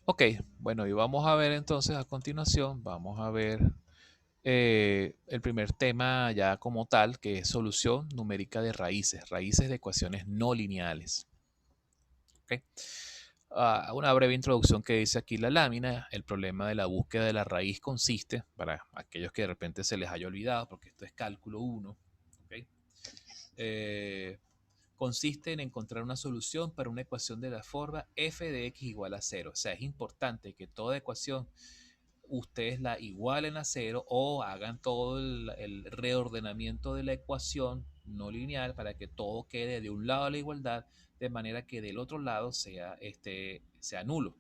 Ok, bueno, y vamos a ver entonces a continuación, vamos a ver el primer tema ya como tal, que es solución numérica de raíces, raíces de ecuaciones no lineales. ¿Ok? Una breve introducción que dice aquí la lámina. El problema de la búsqueda de la raíz consiste, para aquellos que de repente se les haya olvidado, porque esto es cálculo 1, ¿ok? Eh, consiste en encontrar una solución para una ecuación de la forma f de x igual a cero. O sea, es importante que toda ecuación ustedes la igualen a cero o hagan todo el reordenamiento de la ecuación no lineal para que todo quede de un lado a la igualdad, de manera que del otro lado sea nulo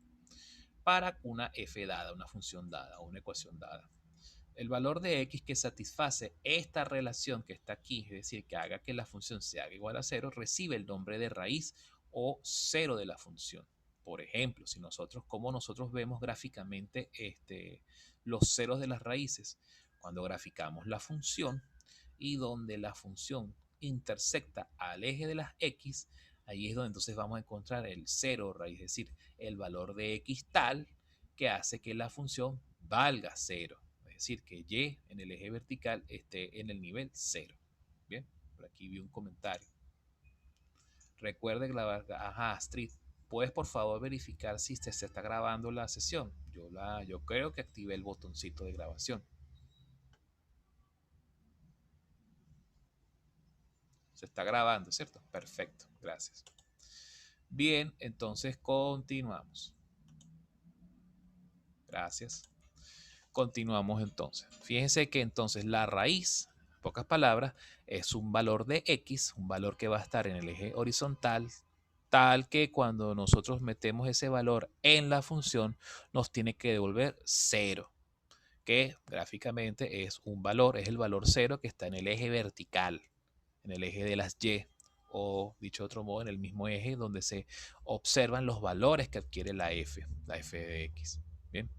para una f dada, una función dada o una ecuación dada. El valor de x que satisface esta relación que está aquí, es decir, que haga que la función se haga igual a cero, recibe el nombre de raíz o cero de la función. Por ejemplo, si nosotros, como nosotros vemos gráficamente los ceros de las raíces, cuando graficamos la función y donde la función intersecta al eje de las x, ahí es donde entonces vamos a encontrar el cero raíz, es decir, el valor de x tal que hace que la función valga cero. Es decir, que y en el eje vertical esté en el nivel cero. Bien, por aquí vi un comentario. Recuerde grabar. Ajá, Astrid, ¿puedes por favor verificar si se está grabando la sesión? Yo creo que activé el botoncito de grabación. Se está grabando, ¿cierto? Perfecto, gracias. Bien, entonces continuamos. Gracias. Continuamos entonces. Fíjense que entonces la raíz, en pocas palabras, es un valor de x, un valor que va a estar en el eje horizontal, tal que cuando nosotros metemos ese valor en la función, nos tiene que devolver cero, que gráficamente es un valor, es el valor cero que está en el eje vertical, en el eje de las y, o dicho de otro modo, en el mismo eje donde se observan los valores que adquiere la f de x. Bien.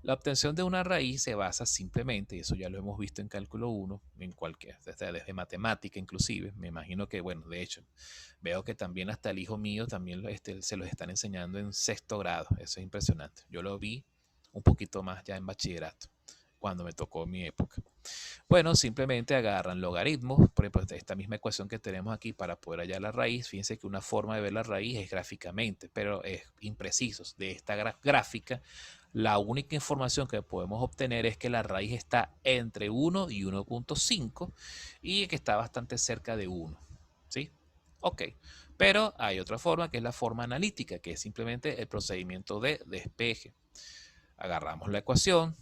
La obtención de una raíz se basa simplemente, y eso ya lo hemos visto en cálculo 1, en cualquier, desde matemática inclusive, me imagino que, bueno, de hecho, veo que también hasta el hijo mío también se los están enseñando en sexto grado, eso es impresionante. Yo lo vi un poquito más ya en bachillerato, cuando me tocó mi época. Bueno, simplemente agarran logaritmos, por ejemplo, esta misma ecuación que tenemos aquí para poder hallar la raíz. Fíjense que una forma de ver la raíz es gráficamente, pero es impreciso. De esta gráfica, la única información que podemos obtener es que la raíz está entre 1 y 1.5 y que está bastante cerca de 1. ¿Sí? Ok. Pero hay otra forma que es la forma analítica, que es simplemente el procedimiento de despeje. Agarramos la ecuación,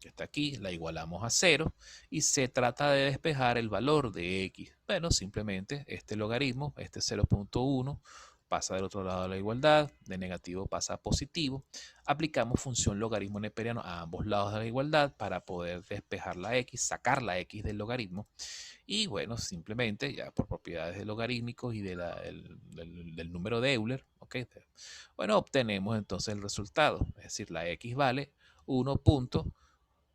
que está aquí, la igualamos a 0 y se trata de despejar el valor de x. Bueno, simplemente este logaritmo, este 0.1, pasa del otro lado de la igualdad, de negativo pasa a positivo. Aplicamos función logaritmo neperiano a ambos lados de la igualdad para poder despejar la x, sacar la x del logaritmo. Y bueno, simplemente ya por propiedades logarítmicos y del número de Euler, ¿okay? Bueno, obtenemos entonces el resultado. Es decir, la x vale 1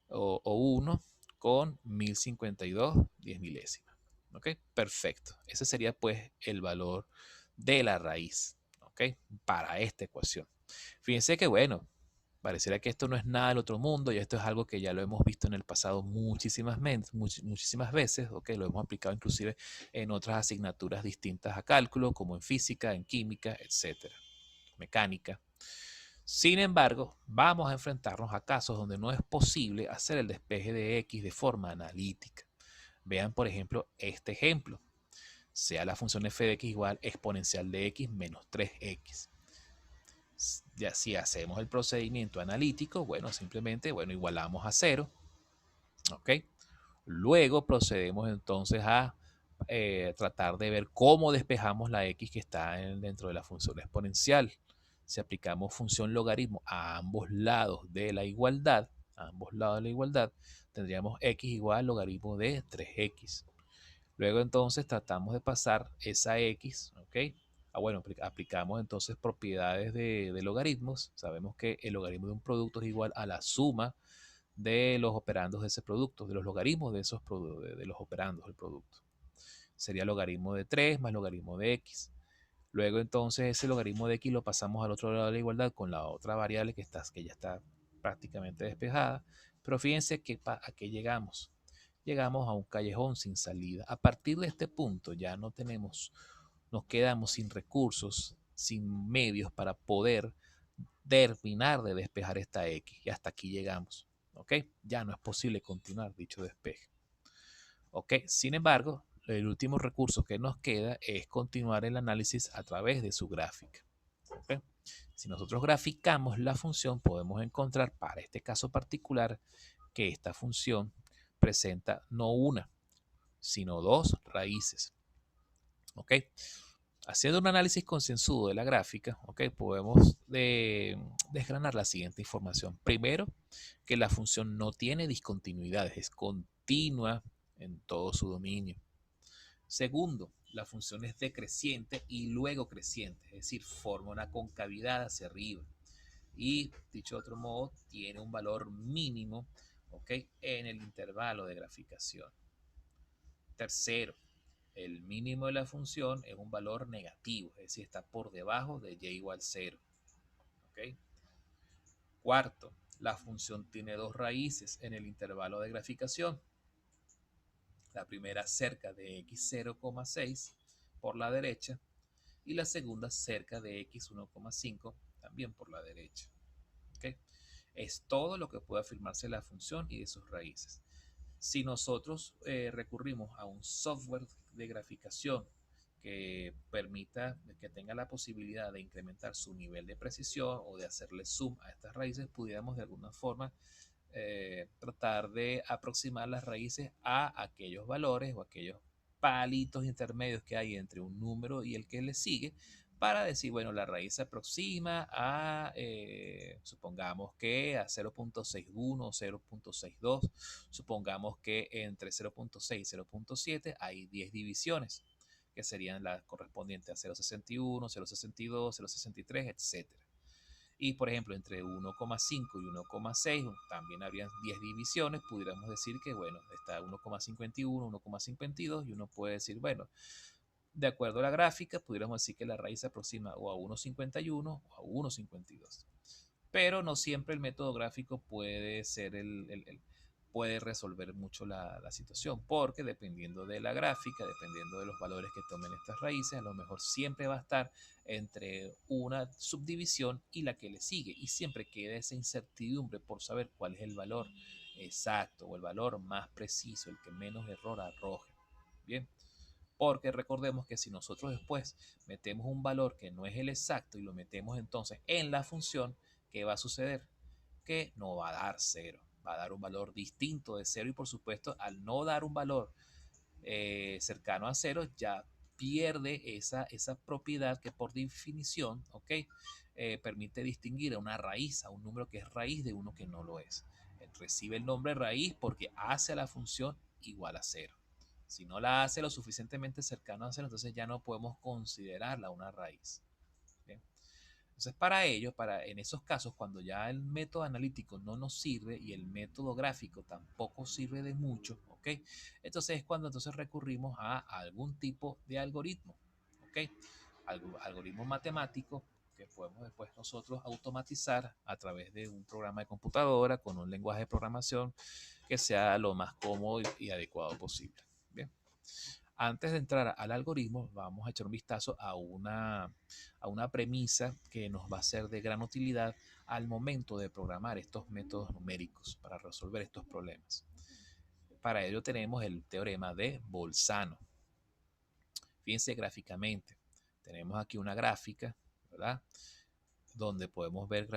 o 1 con 1052 10 milésimas. ¿Ok? Perfecto. Ese sería pues el valor de la raíz. ¿Ok? Para esta ecuación. Fíjense que bueno, pareciera que esto no es nada del otro mundo y esto es algo que ya lo hemos visto en el pasado muchísimas veces, ¿ok? Lo hemos aplicado inclusive en otras asignaturas distintas a cálculo, como en física, en química, etcétera, mecánica. Sin embargo, vamos a enfrentarnos a casos donde no es posible hacer el despeje de x de forma analítica. Vean, por ejemplo, este ejemplo. Sea la función f de x igual exponencial de x menos 3x. Ya si hacemos el procedimiento analítico, bueno, simplemente, bueno, igualamos a 0. ¿Ok? Luego procedemos entonces a tratar de ver cómo despejamos la x que está dentro de la función exponencial. Si aplicamos función logaritmo a ambos lados de la igualdad, tendríamos x igual al logaritmo de 3x. Luego entonces tratamos de pasar esa x, ¿ok? Bueno, aplicamos entonces propiedades de logaritmos. Sabemos que el logaritmo de un producto es igual a la suma de los operandos de ese producto, de los logaritmos de esos de los operandos del producto. Sería logaritmo de 3 más logaritmo de x. Luego entonces ese logaritmo de x lo pasamos al otro lado de la igualdad con la otra variable que ya está prácticamente despejada. Pero fíjense que a qué llegamos. Llegamos a un callejón sin salida. A partir de este punto ya no tenemos, nos quedamos sin recursos, sin medios para poder terminar de despejar esta X. Y hasta aquí llegamos. ¿Ok? Ya no es posible continuar dicho despeje. ¿Ok? Sin embargo, el último recurso que nos queda es continuar el análisis a través de su gráfica. ¿Ok? Si nosotros graficamos la función, podemos encontrar para este caso particular que esta función presenta no una, sino dos raíces. ¿Ok? Haciendo un análisis concienzudo de la gráfica, ¿ok? Podemos desgranar la siguiente información. Primero, que la función no tiene discontinuidades, es continua en todo su dominio. Segundo, la función es decreciente y luego creciente, es decir, forma una concavidad hacia arriba. Y, dicho de otro modo, tiene un valor mínimo, ¿ok? En el intervalo de graficación. Tercero, el mínimo de la función es un valor negativo, es decir, está por debajo de y igual 0. ¿Ok? Cuarto, la función tiene dos raíces en el intervalo de graficación. La primera cerca de x0,6 por la derecha y la segunda cerca de x1,5 también por la derecha. ¿Ok? Es todo lo que puede afirmarse la función y de sus raíces. Si nosotros recurrimos a un software de graficación que permita, que tenga la posibilidad de incrementar su nivel de precisión o de hacerle zoom a estas raíces, pudiéramos de alguna forma tratar de aproximar las raíces a aquellos valores o aquellos palitos intermedios que hay entre un número y el que le sigue, para decir, bueno, la raíz se aproxima a, supongamos que a 0.61 o 0.62, supongamos que entre 0.6 y 0.7 hay 10 divisiones, que serían las correspondientes a 0.61, 0.62, 0.63, etcétera. Y por ejemplo, entre 1,5 y 1,6 también habrían 10 divisiones. Pudiéramos decir que, bueno, está 1,51, 1,52 y uno puede decir, bueno, de acuerdo a la gráfica, pudiéramos decir que la raíz se aproxima o a 1,51 o a 1,52. Pero no siempre el método gráfico puede ser puede resolver mucho la situación, porque dependiendo de la gráfica, dependiendo de los valores que tomen estas raíces, a lo mejor siempre va a estar entre una subdivisión y la que le sigue, y siempre queda esa incertidumbre por saber cuál es el valor exacto o el valor más preciso, el que menos error arroje. Bien, porque recordemos que si nosotros después metemos un valor que no es el exacto y lo metemos entonces en la función, ¿qué va a suceder? Que no va a dar 0, va a dar un valor distinto de 0 y por supuesto al no dar un valor cercano a 0 ya pierde esa propiedad que por definición, ¿ok? Permite distinguir a una raíz, a un número que es raíz de uno que no lo es. Recibe el nombre raíz porque hace a la función igual a 0. Si no la hace lo suficientemente cercano a 0, entonces ya no podemos considerarla una raíz. ¿Bien? Entonces, para ello, en esos casos, cuando ya el método analítico no nos sirve y el método gráfico tampoco sirve de mucho, ¿ok? Entonces es cuando entonces recurrimos a algún tipo de algoritmo, ¿ok? Algoritmo matemático que podemos después nosotros automatizar a través de un programa de computadora con un lenguaje de programación que sea lo más cómodo y adecuado posible. Bien. Antes de entrar al algoritmo, vamos a echar un vistazo a una premisa que nos va a ser de gran utilidad al momento de programar estos métodos numéricos para resolver estos problemas. Para ello tenemos el teorema de Bolzano. Fíjense gráficamente. Tenemos aquí una gráfica, ¿verdad? Donde podemos ver,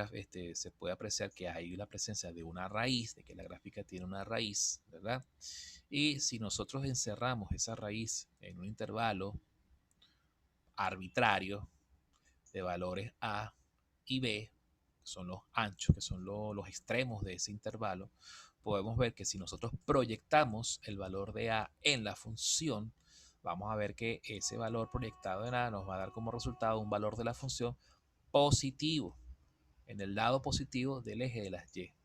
se puede apreciar que hay la presencia de una raíz, de que la gráfica tiene una raíz, ¿verdad? Y si nosotros encerramos esa raíz en un intervalo arbitrario de valores A y B, que son los anchos, que son los extremos de ese intervalo, podemos ver que si nosotros proyectamos el valor de A en la función, vamos a ver que ese valor proyectado en A nos va a dar como resultado un valor de la función positivo, en el lado positivo del eje de las Y.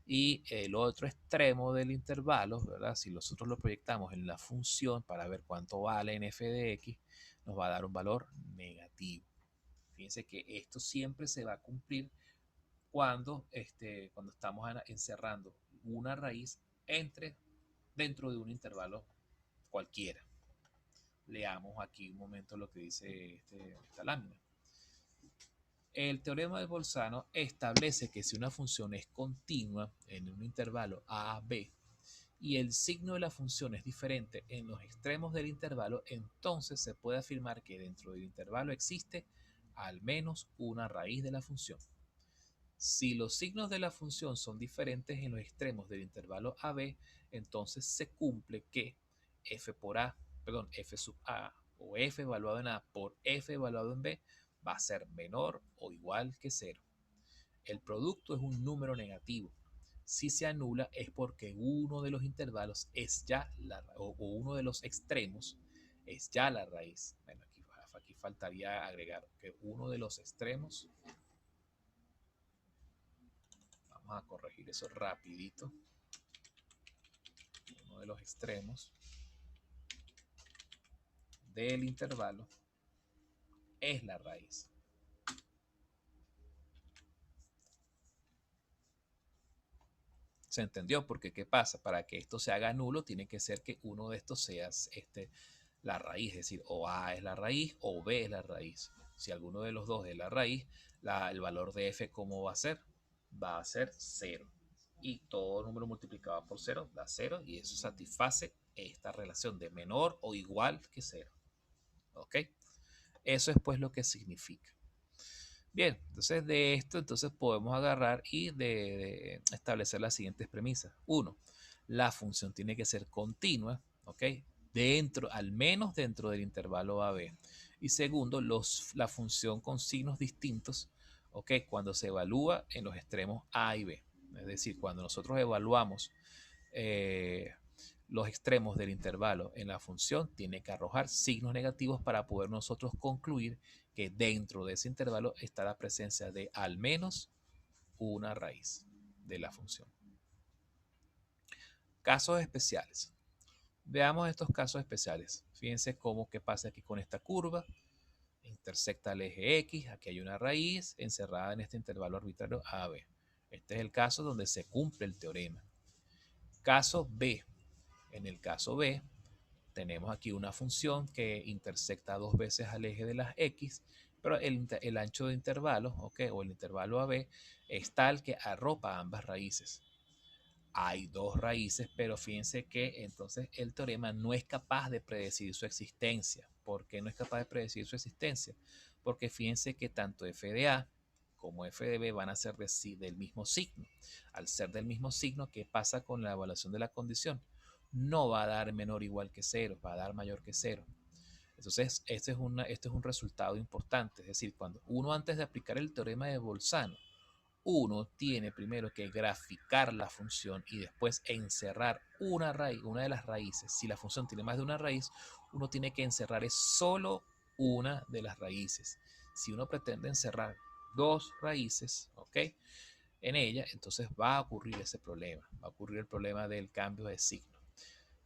y el otro extremo del intervalo, ¿verdad? Si nosotros lo proyectamos en la función para ver cuánto vale en f de x, nos va a dar un valor negativo. Fíjense que esto siempre se va a cumplir cuando estamos encerrando una raíz dentro de un intervalo cualquiera. Leamos aquí un momento lo que dice esta lámina. El teorema de Bolzano establece que si una función es continua en un intervalo a b y el signo de la función es diferente en los extremos del intervalo, entonces se puede afirmar que dentro del intervalo existe al menos una raíz de la función. Si los signos de la función son diferentes en los extremos del intervalo AB, entonces se cumple que f por a, perdón, f sub a o f evaluado en a por f evaluado en b va a ser menor o igual que 0. El producto es un número negativo. Si se anula es porque uno de los intervalos es ya o uno de los extremos es ya la raíz. Bueno, aquí faltaría agregar que uno de los extremos, vamos a corregir eso rapidito, uno de los extremos del intervalo es la raíz. ¿Se entendió? Porque ¿qué pasa? Para que esto se haga nulo, tiene que ser que uno de estos sea la raíz, es decir, o A es la raíz o B es la raíz. Si alguno de los dos es la raíz, el valor de f, ¿cómo va a ser? Va a ser 0. Y todo número multiplicado por 0 da 0 y eso satisface esta relación de menor o igual que 0. ¿Ok? Eso es pues lo que significa. Bien, entonces de esto podemos agarrar y de establecer las siguientes premisas. 1. La función tiene que ser continua, ¿ok? Al menos dentro del intervalo AB. Y segundo, la función con signos distintos, ¿ok? Cuando se evalúa en los extremos A y B. Es decir, cuando nosotros evaluamos eh, los extremos del intervalo en la función, tiene que arrojar signos negativos para poder nosotros concluir que dentro de ese intervalo está la presencia de al menos una raíz de la función. Casos especiales. Veamos estos casos especiales. Fíjense cómo que pasa aquí con esta curva. Intersecta el eje X. Aquí hay una raíz encerrada en este intervalo arbitrario AB. Este es el caso donde se cumple el teorema. Caso B. En el caso B, tenemos aquí una función que intersecta dos veces al eje de las X, pero el ancho de intervalo, ¿okay? O el intervalo AB, es tal que arropa ambas raíces. Hay dos raíces, pero fíjense que entonces el teorema no es capaz de predecir su existencia. ¿Por qué no es capaz de predecir su existencia? Porque fíjense que tanto f de a como f de b van a ser del mismo signo. Al ser del mismo signo, ¿qué pasa con la evaluación de la condición? No va a dar menor o igual que 0, va a dar mayor que 0. Entonces, este es un resultado importante. Es decir, cuando uno antes de aplicar el teorema de Bolzano, uno tiene primero que graficar la función y después encerrar una de las raíces. Si la función tiene más de una raíz, uno tiene que encerrar solo una de las raíces. Si uno pretende encerrar dos raíces, ¿ok? En ella, entonces va a ocurrir ese problema. Va a ocurrir el problema del cambio de signo.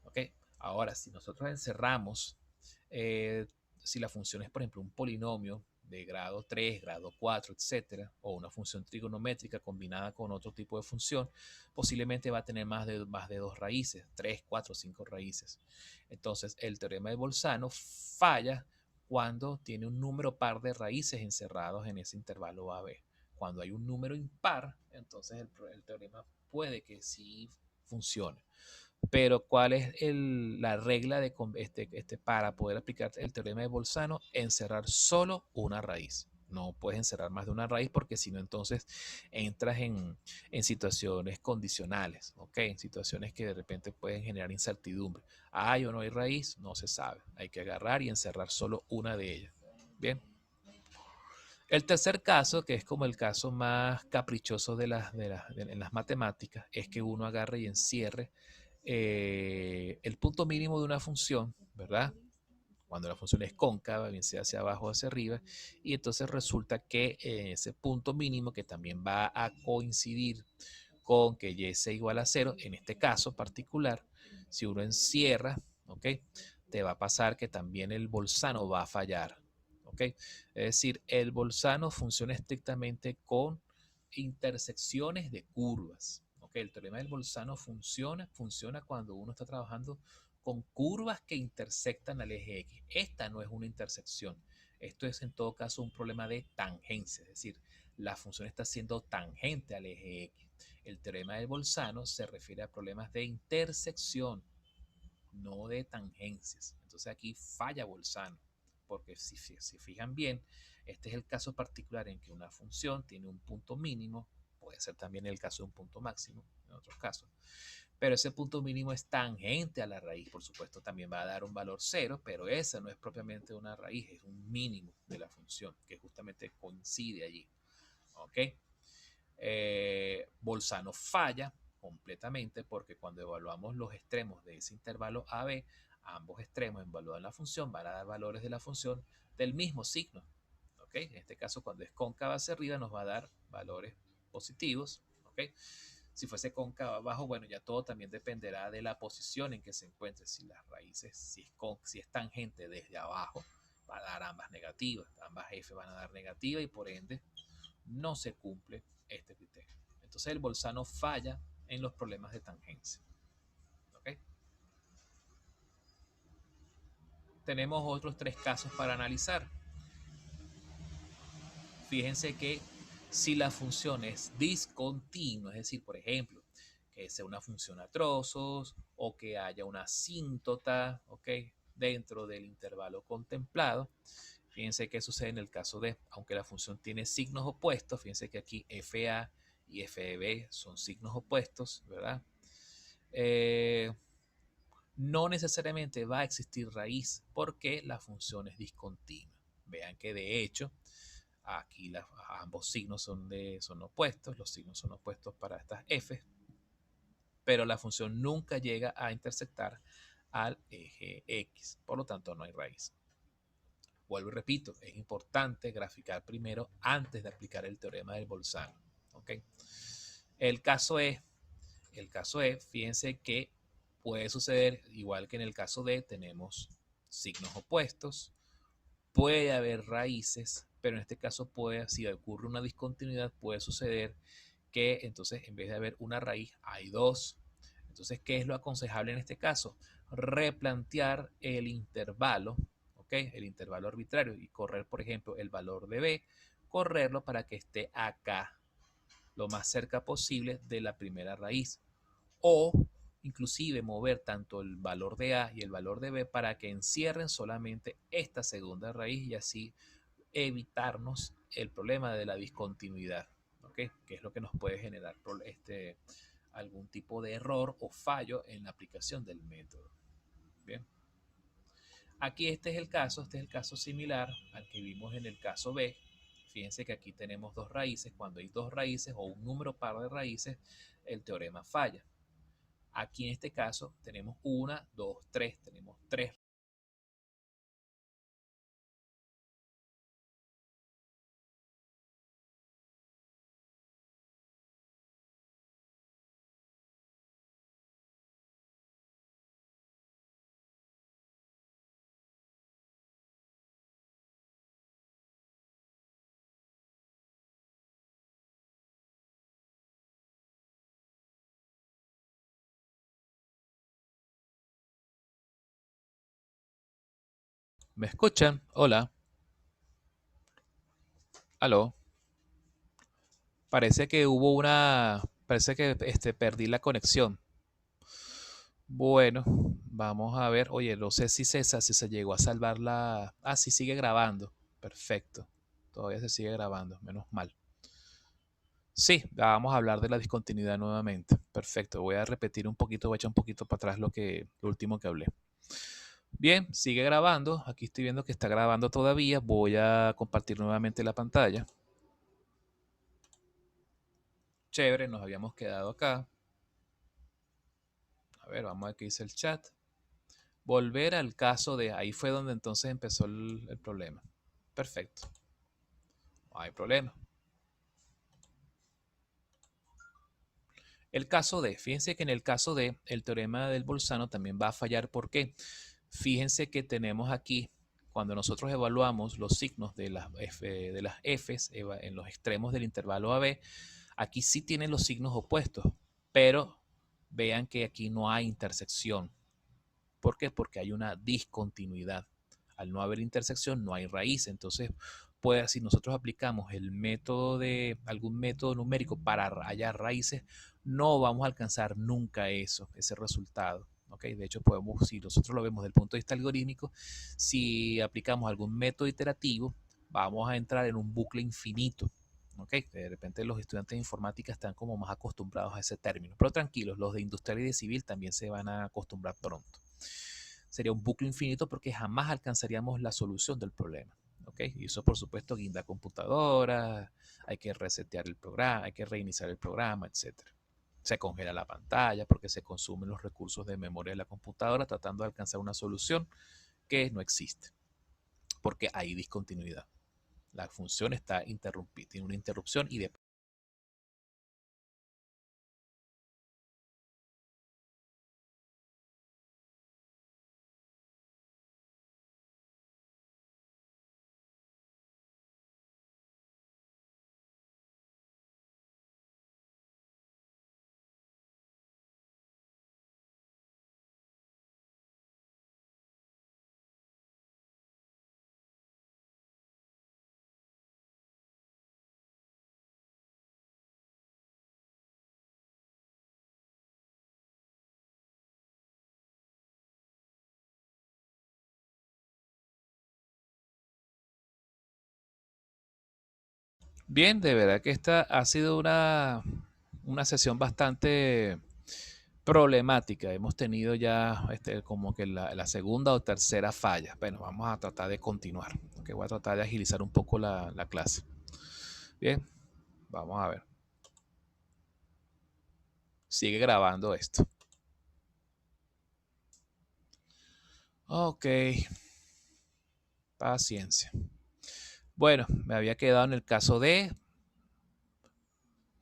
¿Ok? Ahora, si nosotros encerramos, si la función es, por ejemplo, un polinomio de grado 3, grado 4, etcétera, o una función trigonométrica combinada con otro tipo de función, posiblemente va a tener más de dos raíces, 3, 4, 5 raíces. Entonces, el teorema de Bolzano falla cuando tiene un número par de raíces encerrados en ese intervalo AB. Cuando hay un número impar, entonces el teorema puede que sí funcione. Pero ¿cuál es la regla para poder aplicar el teorema de Bolzano? Encerrar solo una raíz. No puedes encerrar más de una raíz porque si no, entonces entras en situaciones condicionales, ¿ok? En situaciones que de repente pueden generar incertidumbre. ¿Hay o no hay raíz? No se sabe. Hay que agarrar y encerrar solo una de ellas. Bien. El tercer caso, que es como el caso más caprichoso en las matemáticas, es que uno agarre y encierre el punto mínimo de una función, ¿verdad? Cuando la función es cóncava, bien sea hacia abajo o hacia arriba, y entonces resulta que ese punto mínimo, que también va a coincidir con que y sea igual a 0, en este caso particular, si uno encierra, ¿ok? Te va a pasar que también el Bolzano va a fallar, ¿ok? Es decir, el Bolzano funciona estrictamente con intersecciones de curvas, ¿ok? El teorema del Bolzano funciona cuando uno está trabajando con curvas que intersectan al eje X. Esta no es una intersección. Esto es en todo caso un problema de tangencia, es decir, la función está siendo tangente al eje X. El teorema del Bolzano se refiere a problemas de intersección, no de tangencias. Entonces aquí falla Bolzano, porque si se fijan bien, este es el caso particular en que una función tiene un punto mínimo, puede ser también el caso de un punto máximo en otros casos, pero ese punto mínimo es tangente a la raíz. Por supuesto, también va a dar un valor cero, pero esa no es propiamente una raíz, es un mínimo de la función que justamente coincide allí. ¿Ok? Bolzano falla completamente porque cuando evaluamos los extremos de ese intervalo AB, ambos extremos evaluados en la función van a dar valores de la función del mismo signo. ¿Ok? En este caso, cuando es cóncava hacia arriba, nos va a dar valores positivos. ¿Ok? Si fuese cóncava abajo, bueno, ya todo también dependerá de la posición en que se encuentre. Si las raíces, si es tangente desde abajo, va a dar ambas negativas. Ambas f van a dar negativa y por ende no se cumple este criterio. Entonces el Bolzano falla en los problemas de tangencia. ¿Okay? Tenemos otros tres casos para analizar. Fíjense que si la función es discontinua, es decir, por ejemplo, que sea una función a trozos o que haya una asíntota, ¿ok? Dentro del intervalo contemplado. Fíjense qué sucede en el caso de, aunque la función tiene signos opuestos, fíjense que aquí FA y FB son signos opuestos, ¿verdad? No necesariamente va a existir raíz porque la función es discontinua. Vean que de hecho aquí ambos signos son opuestos, los signos son opuestos para estas f, pero la función nunca llega a intersectar al eje X, por lo tanto no hay raíz. Vuelvo y repito, es importante graficar primero antes de aplicar el teorema del Bolzano. ¿Okay? El caso es, fíjense que puede suceder igual que en el caso de tenemos signos opuestos, puede haber raíces, pero en este caso si ocurre una discontinuidad, puede suceder que entonces en vez de haber una raíz, hay dos. Entonces, ¿qué es lo aconsejable en este caso? Replantear el intervalo, ¿ok? El intervalo arbitrario y correr, por ejemplo, el valor de B, correrlo para que esté acá, lo más cerca posible de la primera raíz. O inclusive mover tanto el valor de A y el valor de B para que encierren solamente esta segunda raíz y así evitarnos el problema de la discontinuidad, ¿okay? Que es lo que nos puede generar algún tipo de error o fallo en la aplicación del método. Bien. Aquí este es el caso similar al que vimos en el caso B. Fíjense que aquí tenemos dos raíces. Cuando hay dos raíces o un número par de raíces, el teorema falla. Aquí en este caso tenemos una, dos, tres. Tenemos tres. ¿Me escuchan? Hola. Aló. Parece que perdí la conexión. Bueno, vamos a ver. Oye, no sé si se llegó a salvar la. Ah, sí, sigue grabando. Perfecto. Todavía se sigue grabando, menos mal. Sí, vamos a hablar de la discontinuidad nuevamente. Perfecto. Voy a repetir un poquito, voy a echar un poquito para atrás lo último que hablé. Bien, sigue grabando. Aquí estoy viendo que está grabando todavía. Voy a compartir nuevamente la pantalla. Chévere, nos habíamos quedado acá. A ver, vamos a ver qué dice el chat. Volver al caso de ahí fue donde entonces empezó el problema. Perfecto. No hay problema. El caso D, fíjense que en el caso D, el teorema del Bolzano también va a fallar. ¿Por qué? Fíjense que tenemos aquí, cuando nosotros evaluamos los signos de las Fs en los extremos del intervalo AB, aquí sí tienen los signos opuestos, pero vean que aquí no hay intersección. ¿Por qué? Porque hay una discontinuidad. Al no haber intersección, no hay raíz. Entonces, si nosotros aplicamos el método de algún método numérico para hallar raíces, no vamos a alcanzar nunca ese resultado. ¿Okay? De hecho, si nosotros lo vemos desde el punto de vista algorítmico, si aplicamos algún método iterativo, vamos a entrar en un bucle infinito. ¿Okay? De repente los estudiantes de informática están como más acostumbrados a ese término. Pero tranquilos, los de industrial y de civil también se van a acostumbrar pronto. Sería un bucle infinito porque jamás alcanzaríamos la solución del problema. ¿Okay? Y eso, por supuesto, guinda computadora, hay que resetear el programa, hay que reiniciar el programa, etc. Se congela la pantalla porque se consumen los recursos de memoria de la computadora tratando de alcanzar una solución que no existe porque hay discontinuidad. La función está interrumpida, tiene una interrupción y de Bien, de verdad que esta ha sido una sesión bastante problemática. Hemos tenido ya como que la segunda o tercera falla. Bueno, vamos a tratar de continuar. Okay, voy a tratar de agilizar un poco la clase. Bien, vamos a ver. Sigue grabando esto. Ok. Paciencia. Bueno, me había quedado en el caso de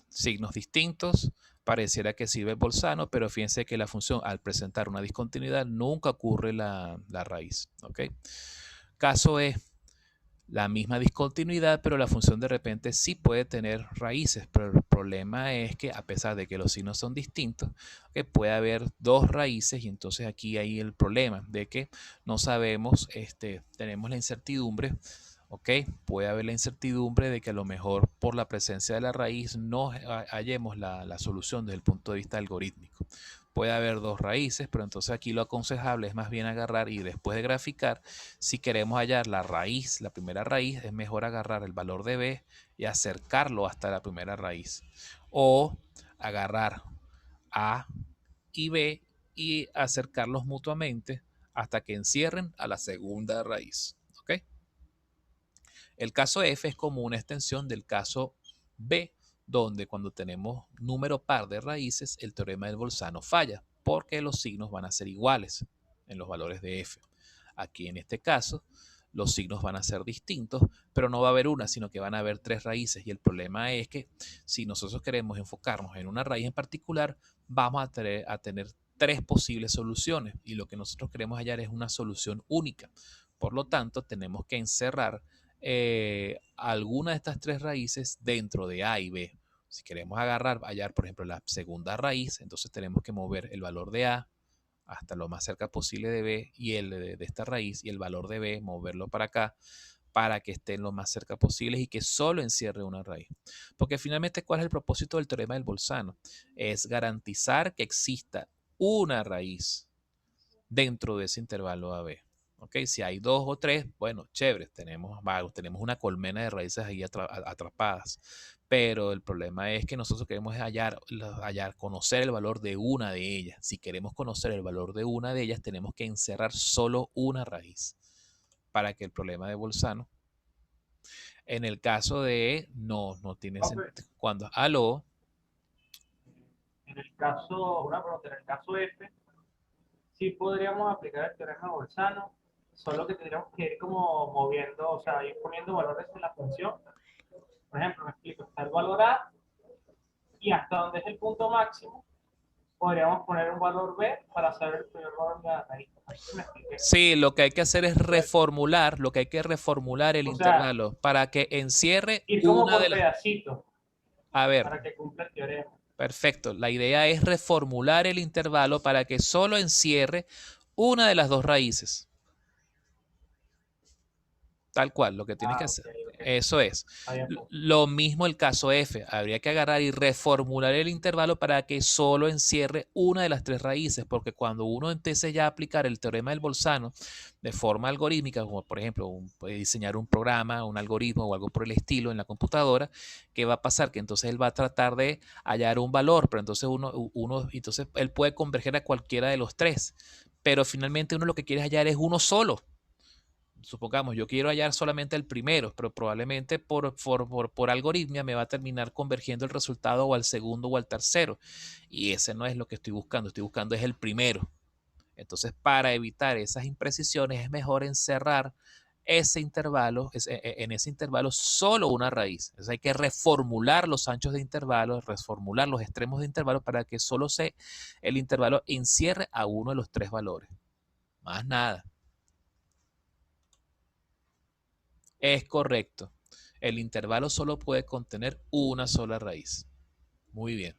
signos distintos. Pareciera que sirve el Bolzano, pero fíjense que la función al presentar una discontinuidad nunca ocurre la raíz. ¿Okay? Caso E, la misma discontinuidad, pero la función de repente sí puede tener raíces, pero el problema es que a pesar de que los signos son distintos, que puede haber dos raíces y entonces aquí hay el problema de que no sabemos, tenemos la incertidumbre. ¿Ok? Puede haber la incertidumbre de que a lo mejor por la presencia de la raíz no hallemos la solución desde el punto de vista algorítmico. Puede haber dos raíces, pero entonces aquí lo aconsejable es más bien agarrar y después de graficar, si queremos hallar la raíz, la primera raíz, es mejor agarrar el valor de b y acercarlo hasta la primera raíz. O agarrar a y b y acercarlos mutuamente hasta que encierren a la segunda raíz. ¿Ok? El caso F es como una extensión del caso B, donde cuando tenemos número par de raíces, el teorema del Bolzano falla, porque los signos van a ser iguales en los valores de F. Aquí en este caso, los signos van a ser distintos, pero no va a haber una, sino que van a haber tres raíces. Y el problema es que si nosotros queremos enfocarnos en una raíz en particular, vamos a tener tres posibles soluciones. Y lo que nosotros queremos hallar es una solución única. Por lo tanto, tenemos que encerrar alguna de estas tres raíces dentro de A y B. Si queremos hallar, por ejemplo, la segunda raíz, entonces tenemos que mover el valor de A hasta lo más cerca posible de B y el de esta raíz y el valor de B, moverlo para acá para que estén lo más cerca posible y que solo encierre una raíz. Porque finalmente, ¿cuál es el propósito del teorema del Bolzano? Es garantizar que exista una raíz dentro de ese intervalo AB. ¿Ok? Si hay dos o tres, bueno, chévere, tenemos una colmena de raíces ahí atrapadas. Pero el problema es que nosotros queremos conocer el valor de una de ellas. Si queremos conocer el valor de una de ellas, tenemos que encerrar solo una raíz para que el problema de Bolzano, en el caso de no tiene sentido. Cuando, aló, En el caso, una pregunta, en el caso F, sí podríamos aplicar el teorema de Bolzano, solo que tendríamos que ir como moviendo, o sea, ir poniendo valores en la función. Por ejemplo, me explico, está el valor A y hasta donde es el punto máximo, podríamos poner un valor B para saber el primer valor de la raíz. No sé si me expliqué. Sí, lo que hay que hacer es Pues, reformular el o sea, intervalo para que encierre ir como una de por las... pedacitos A ver, para que cumpla el teorema. perfecto. La idea es reformular el intervalo para que solo encierre una de las dos raíces. Tal cual, lo que tienes que Ah, hacer. ok, ok. Eso es. Está bien, pues. Lo mismo el caso F. Habría que agarrar y reformular el intervalo para que solo encierre una de las tres raíces, porque cuando uno empiece ya a aplicar el teorema del Bolzano de forma algorítmica, como por ejemplo puede diseñar un programa, un algoritmo o algo por el estilo en la computadora, ¿qué va a pasar? Que entonces él va a tratar de hallar un valor, pero entonces entonces él puede converger a cualquiera de los tres, pero finalmente uno lo que quiere hallar es uno solo. Supongamos, yo quiero hallar solamente el primero, pero probablemente por algoritmia me va a terminar convergiendo el resultado o al segundo o al tercero. Y ese no es lo que estoy buscando es el primero. Entonces, para evitar esas imprecisiones, es mejor encerrar ese intervalo, en ese intervalo solo una raíz. Entonces hay que reformular los anchos de intervalo, reformular los extremos de intervalo para que solo el intervalo encierre a uno de los tres valores. Más nada. Es correcto. El intervalo solo puede contener una sola raíz. Muy bien.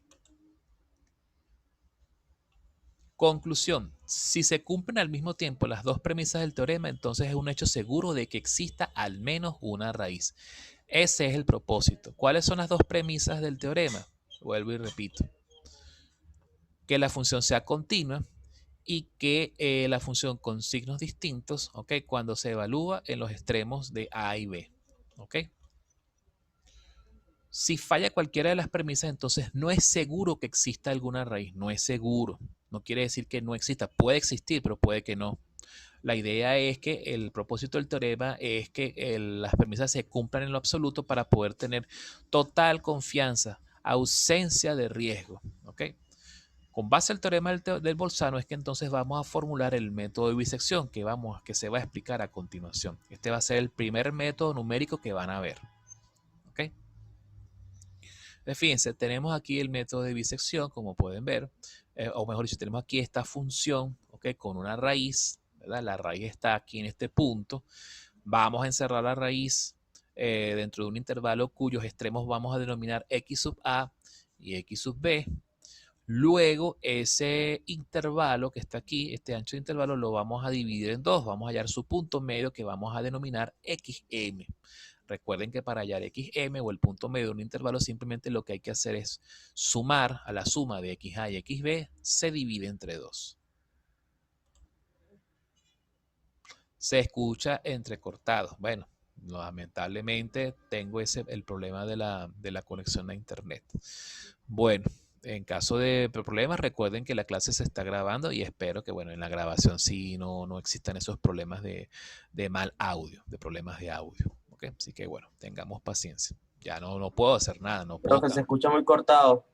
Conclusión. Si se cumplen al mismo tiempo las dos premisas del teorema, entonces es un hecho seguro de que exista al menos una raíz. Ese es el propósito. ¿Cuáles son las dos premisas del teorema? Vuelvo y repito. Que la función sea continua y que la función con signos distintos, ¿ok? Cuando se evalúa en los extremos de A y B, ¿ok? Si falla cualquiera de las premisas, entonces no es seguro que exista alguna raíz. No es seguro. No quiere decir que no exista. Puede existir, pero puede que no. La idea es que el propósito del teorema es que las premisas se cumplan en lo absoluto para poder tener total confianza, ausencia de riesgo. ¿Ok? Con base al teorema del Bolzano es que entonces vamos a formular el método de bisección que se va a explicar a continuación. Este va a ser el primer método numérico que van a ver. ¿Ok? Fíjense, tenemos aquí el método de bisección, como pueden ver, o mejor dicho, tenemos aquí esta función, ¿ok? Con una raíz, ¿verdad? La raíz está aquí en este punto. Vamos a encerrar la raíz dentro de un intervalo cuyos extremos vamos a denominar x sub a y x sub b. Luego, ese intervalo que está aquí, este ancho de intervalo, lo vamos a dividir en dos. Vamos a hallar su punto medio que vamos a denominar xm. Recuerden que para hallar xm o el punto medio de un intervalo, simplemente lo que hay que hacer es sumar a la suma de xa y xb, se divide entre 2. Se escucha entrecortado. Bueno, lamentablemente tengo el problema de la conexión a internet. Bueno, en caso de problemas, recuerden que la clase se está grabando y espero que, bueno, en la grabación sí no existan esos problemas de mal audio, de problemas de audio. ¿Ok? Así que, bueno, tengamos paciencia. Ya no puedo hacer nada, no puedo Profe, se escucha muy cortado.